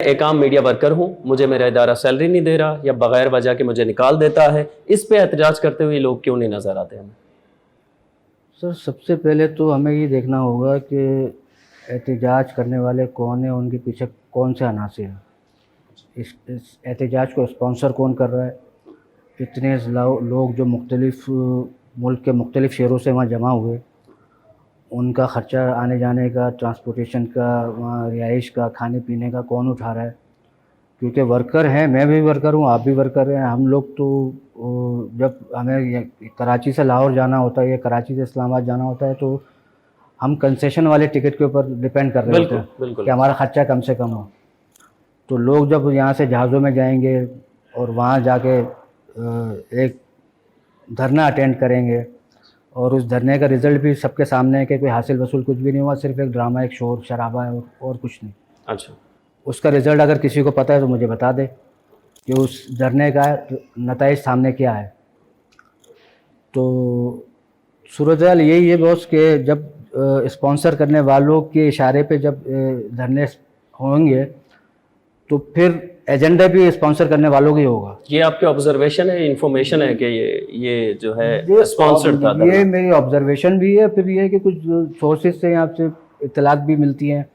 एक आम media worker हूं, मुझे मेरा इदारा सैलरी नहीं दे रहा या बगैर वजह के मुझे निकाल देता है। इस पे एहतजाज करते हुए लोग क्यों नहीं नज़र आते हमें? सर, सबसे पहले तो हमें ये देखना होगा कि एहतजाज करने वाले कौन हैं, उनके पीछे कौन से अनासर हैं। इस एहतजाज को स्पॉन्सर कौन कर रहा है। इतने लोग जो मुख्तलिफ़ मुल्क के मुख्तलिफ़ शहरों से वहाँ जमा हुए, उनका ख़र्चा आने जाने का, ट्रांसपोर्टेशन का, वहाँ रिहाइश का, खाने पीने का कौन उठा रहा है। क्योंकि वर्कर हैं, मैं भी वर्कर हूँ, आप भी वर्कर हैं। हम लोग तो जब हमें कराची से लाहौर जाना होता है या कराची से इस्लामाबाद जाना होता है तो हम कंसेशन वाले टिकट के ऊपर डिपेंड कर रहे होते बिल्कुल हैं बिल्कुल। कि हमारा ख़र्चा कम से कम हो। तो लोग जब यहाँ से जहाज़ों में जाएंगे और वहाँ जाके एक धरना अटेंड करेंगे और उस धरने का रिज़ल्ट भी सबके सामने है कि कोई हासिल वसूल कुछ भी नहीं हुआ, सिर्फ एक ड्रामा, एक शोर शराबा है और कुछ नहीं। अच्छा। उसका रिज़ल्ट अगर किसी को पता है तो मुझे बता दे कि उस धरने का नताइज सामने क्या है। तो सूरत-ए-हाल यही है बॉस कि जब स्पॉन्सर करने वालों के इशारे पे जब धरने होंगे तो फिर एजेंडा भी स्पॉन्सर करने वालों का ही होगा। ये आपके ऑब्जर्वेशन है, इंफॉर्मेशन है कि ये जो है ये स्पॉन्सर्ड था ये धरना? मेरी ऑब्जर्वेशन भी है, फिर ये है कि कुछ सोर्सेज से यहाँ से इत्तलात भी मिलती हैं